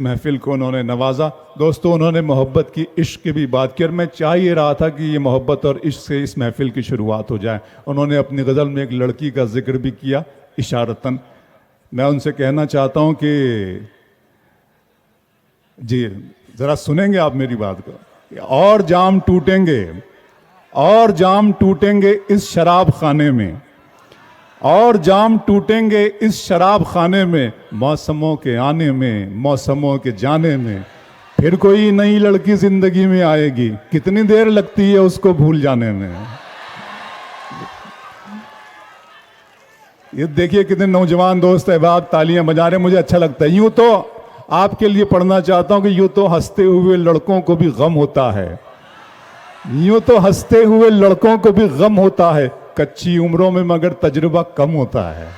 महफिल को उन्होंने नवाजा। दोस्तों, उन्होंने मोहब्बत की, इश्क की भी बात की और मैं चाह ये रहा था कि ये मोहब्बत और इश्क से इस महफिल की शुरुआत हो जाए। उन्होंने अपनी गज़ल में एक लड़की का जिक्र भी किया इशारतन। मैं उनसे कहना चाहता हूँ कि जी ज़रा सुनेंगे आप मेरी बात को। और जाम टूटेंगे, और जाम टूटेंगे इस शराब खाने में, और जाम टूटेंगे इस शराब खाने में, मौसमों के आने में, मौसमों के जाने में, फिर कोई नई लड़की जिंदगी में आएगी, कितनी देर लगती है उसको भूल जाने में। ये देखिए कितने नौजवान दोस्त अहबाब तालियां बजा रहे हैं, मुझे अच्छा लगता है। यूं तो आपके लिए पढ़ना चाहता हूं कि यूं तो हंसते हुए लड़कों को भी गम होता है, यूं तो हंसते हुए लड़कों को भी गम होता है, कच्ची उम्रों में मगर तजुर्बा कम होता है।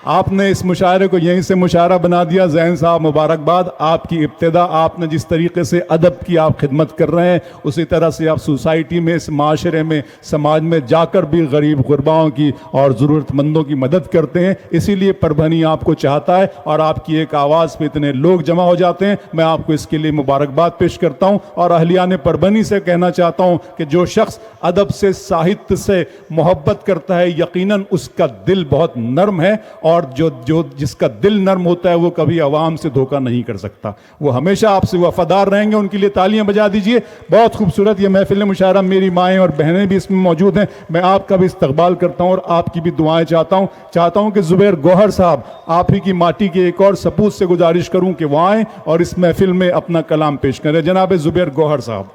आपने इस मुशायरे को यहीं से मुशायरा बना दिया। ज़ैन साहब, मुबारकबाद। आपकी इब्तिदा, आपने जिस तरीके से अदब की आप खिदमत कर रहे हैं, उसी तरह से आप सोसाइटी में, इस माशरे में, समाज में जाकर भी गरीब गुरबाओं की और ज़रूरतमंदों की मदद करते हैं। इसीलिए परभनी आपको चाहता है और आपकी एक आवाज़ पे इतने लोग जमा हो जाते हैं। मैं आपको इसके लिए मुबारकबाद पेश करता हूँ और अहलियान परभनी से कहना चाहता हूँ कि जो शख्स अदब से, साहित्य से मोहब्बत करता है, यकीनन उसका दिल बहुत नर्म है और जो जिसका दिल नर्म होता है वो कभी अवाम से धोखा नहीं कर सकता, वो हमेशा आपसे वफादार रहेंगे। उनके लिए तालियां बजा दीजिए। बहुत खूबसूरत ये महफिल मुशायरा, मेरी माएँ और बहनें भी इसमें मौजूद हैं। मैं आपका भी इस्तकबाल करता हूं और आपकी भी दुआएं चाहता हूं कि जुबैर गौहर साहब, आप ही की माटी के एक और सपूत से गुजारिश करूं कि वो आएं और इस महफिल में अपना कलाम पेश करें। जनाब जुबैर गौहर साहब।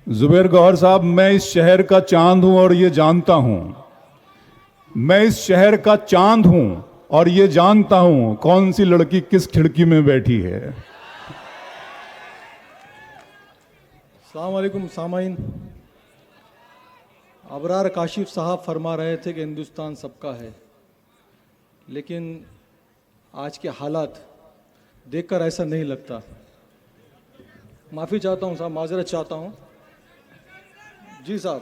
जुबैर गौहर साहब, मैं इस शहर का चांद हूं और ये जानता हूं, मैं इस शहर का चांद हूं और ये जानता हूं कौन सी लड़की किस खिड़की में बैठी है। अस्सलाम वालेकुम सामाइन। अबरार काशिफ साहब फरमा रहे थे कि हिंदुस्तान सबका है, लेकिन आज के हालात देखकर ऐसा नहीं लगता। माफ़ी चाहता हूं साहब, माजरत चाहता हूं। जी साहब,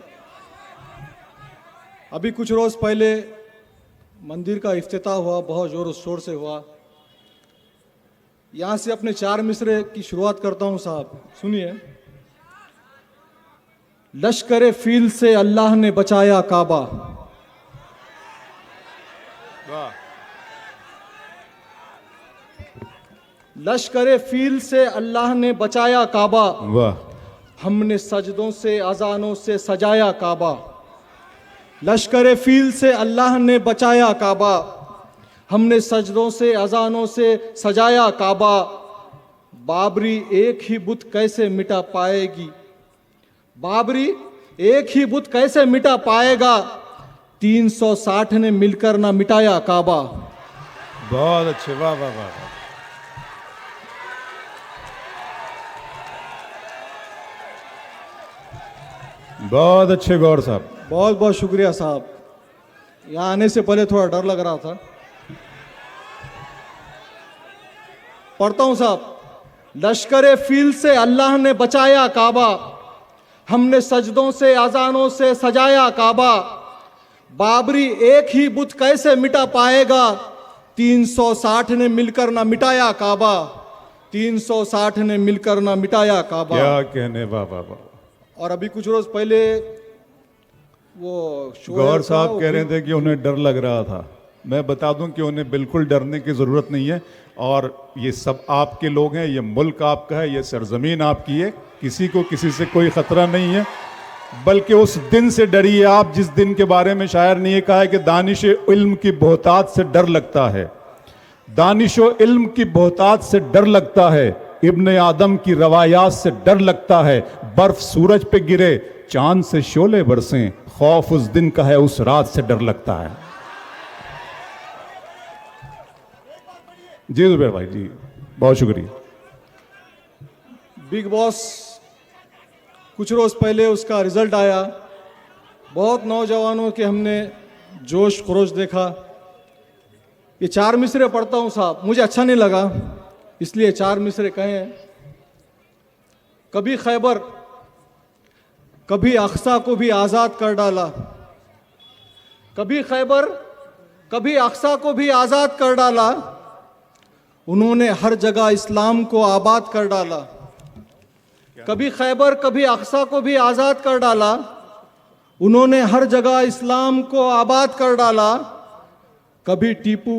अभी कुछ रोज़ पहले मंदिर का इफ्तिताह हुआ, बहुत ज़ोर शोर से हुआ। यहाँ से अपने 4 मिसरे की शुरुआत करता हूँ साहब, सुनिए। लश्करे फील से अल्लाह ने बचाया काबा, लश्करे फील से अल्लाह ने बचाया काबा, वाह। हमने सजदों से, अजानों से सजाया काबा। लश्कर फील से अल्लाह ने बचाया काबा, हमने सजदों से, अजानों से सजाया काबा। बाबरी एक ही बुत कैसे मिटा पाएगी, बाबरी एक ही बुत कैसे मिटा पाएगा, 360 ने मिलकर ना मिटाया काबा। बहुत अच्छे, वाह वाह वाह। बहुत अच्छे गौर साहब, बहुत बहुत शुक्रिया साहब। यहाँ आने से पहले थोड़ा डर लग रहा था। पढ़ता हूं साहब। लश्कर फील से अल्लाह ने बचाया काबा, हमने सजदों से, अजानों से सजाया काबा। बाबरी एक ही बुत कैसे मिटा पाएगा, 360 ने मिलकर ना मिटाया काबा, 360 ने मिलकर ना मिटाया काबा। क्या कहने, वाह वाह वाह। और अभी कुछ रोज पहले वो गौर साहब कह रहे थे कि उन्हें डर लग रहा था। मैं बता दूं कि उन्हें बिल्कुल डरने की ज़रूरत नहीं है और ये सब आपके लोग हैं, ये मुल्क आपका है, ये सरजमीन आपकी है, किसी को किसी से कोई ख़तरा नहीं है। बल्कि उस दिन से डरिए आप जिस दिन के बारे में शायर ने ये कहा है कि दानिश इल्म की बोहतात से डर लगता है, दानिश इल्म की बोहतात से डर लगता है, इब्ने आदम की रवायात से डर लगता है। बर्फ सूरज पे गिरे, चांद से शोले बरसें, खौफ उस दिन का है, उस रात से डर लगता है। जी जुबैर भाई जी, बहुत शुक्रिया। बिग बॉस कुछ रोज पहले उसका रिजल्ट आया। बहुत नौजवानों के हमने जोश खरोश देखा। ये 4 मिसरे पढ़ता हूं साहब, मुझे अच्छा नहीं लगा इसलिए 4 मिसरे कहे। कभी खैबर, कभी अक्सा को भी आज़ाद कर डाला, कभी खैबर, कभी अक्सा को भी आज़ाद कर डाला, उन्होंने हर जगह इस्लाम को आबाद कर डाला। कभी खैबर कभी अक्सा को भी आज़ाद कर डाला, उन्होंने हर जगह इस्लाम को आबाद कर डाला। कभी टीपू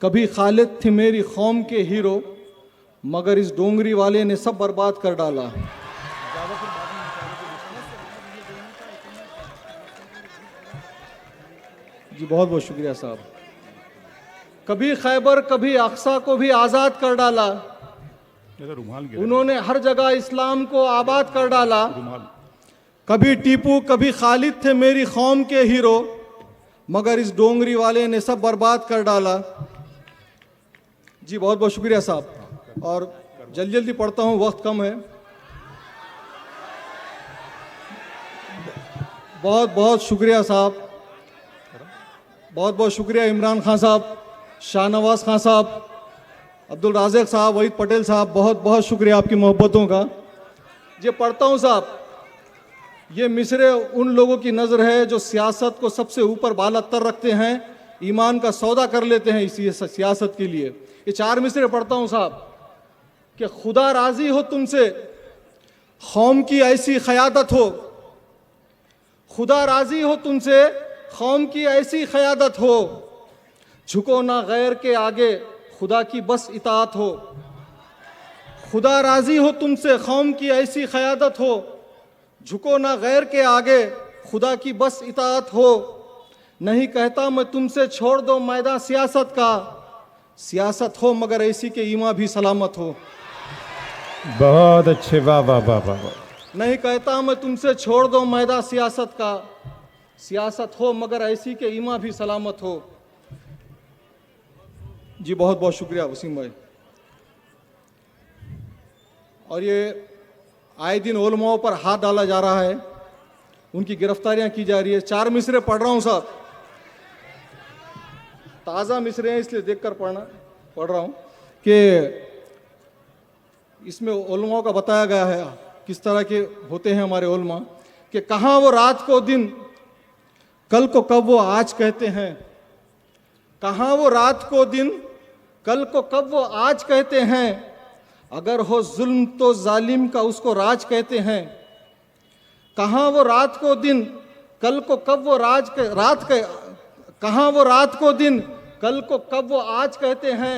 कभी खालिद थे मेरी कौम के हीरो, मगर इस डोंगरी वाले ने सब बर्बाद कर डाला। जी बहुत बहुत शुक्रिया साहब। कभी खैबर कभी अक्सा को भी आज़ाद कर डाला, उन्होंने हर जगह इस्लाम को आबाद कर डाला। कभी टीपू कभी खालिद थे मेरी कौम के हीरो, मगर इस डोंगरी वाले ने सब बर्बाद कर डाला। जी बहुत बहुत शुक्रिया साहब। और जल्दी जल्दी पढ़ता हूँ, वक्त कम है। बहुत बहुत शुक्रिया साहब, बहुत बहुत शुक्रिया इमरान खान साहब, शाहनवाज खान साहब, अब्दुल राज़िक साहब, वहीद पटेल साहब, बहुत बहुत शुक्रिया आपकी मोहब्बतों का। ये पढ़ता हूँ साहब, ये मिसरे उन लोगों की नज़र है जो सियासत को सबसे ऊपर बाला तर रखते हैं, ईमान का सौदा कर लेते हैं इसी सियासत के लिए। ये 4 मिसरे पढ़ता हूँ साहब कि खुदा राज़ी हो तुमसे, कौम की ऐसी क़यादत हो। खुदा राज़ी हो तुमसे, कौम की ऐसी क़यादत हो। झुको ना गैर के आगे, खुदा की बस इताअत हो। खुदा राज़ी हो तुमसे, कौम की ऐसी क़यादत हो। झुको ना गैर के आगे, खुदा की बस इताअत हो। नहीं कहता मैं तुमसे छोड़ दो मैदान सियासत का, सियासत हो मगर ऐसी के ईमा भी सलामत हो। बहुत अच्छे, वाह वाह वाह वाह वाह। नहीं कहता मैं तुमसे छोड़ दो मैदान सियासत का, सियासत हो मगर ऐसी के ईमा भी सलामत हो। जी बहुत बहुत शुक्रिया वसीम भाई। और ये आए दिन उलमाओं पर हाथ डाला जा रहा है, उनकी गिरफ्तारियां की जा रही है। 4 मिसरे पढ़ रहा हूं साहब, ताज़ा मिसरे हैं इसलिए देखकर पढ़ रहा हूं कि इसमें उलमाओं का बताया गया है किस तरह के होते हैं हमारे उलमा, कि कहाँ वो रात को दिन, कल को कब वो आज कहते हैं। कहाँ वो रात को दिन, कल को कब वो आज कहते हैं। अगर हो जुल्म तो जालिम का उसको राज कहते हैं। कहाँ वो रात को दिन, कल को कब वो कहाँ वो रात को दिन, कल को कब वो आज कहते हैं।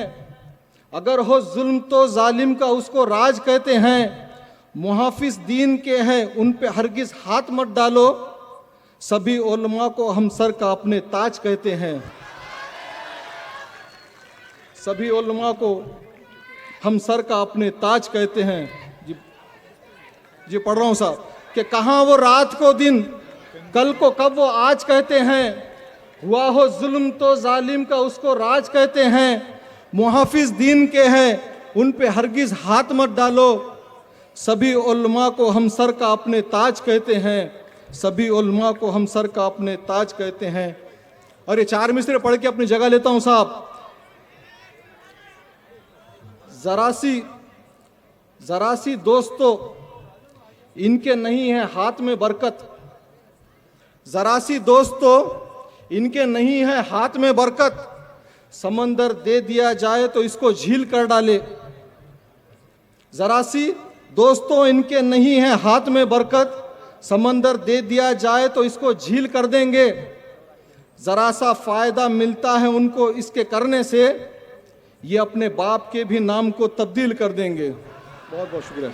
अगर हो जुल्म तो जालिम का उसको राज कहते हैं। मुहाफिज दीन के हैं उन पे हरगिज हाथ मत डालो, सभी उलमा को हम सर का अपने ताज कहते हैं। सभी उलमा को हम सर का अपने ताज कहते हैं। जी पढ़ रहा हूँ साहब कि कहाँ वो रात को दिन, कल को कब वो आज कहते हैं। हुआ हो जुल्म तो जालिम का उसको राज कहते हैं। मुहाफिज दीन के हैं उन पे हरगिज हाथ मत डालो, सभी उलमा को हम सर का अपने ताज कहते हैं। सभी उलमा को हम सर का अपने ताज कहते हैं। और ये 4 मिसरे पढ़ के अपनी जगह लेता हूँ साहब। जरा सी दोस्तों इनके नहीं है हाथ में बरकत। जरा सी दोस्तों इनके नहीं है हाथ में बरकत। समंदर दे दिया जाए तो इसको झील कर डाले। जरा सी दोस्तों इनके नहीं है हाथ में बरकत। समंदर दे दिया जाए तो इसको झील कर देंगे। जरा सा फायदा मिलता है उनको इसके करने से, ये अपने बाप के भी नाम को तब्दील कर देंगे। बहुत बहुत शुक्रिया।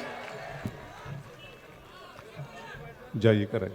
जाइए करें।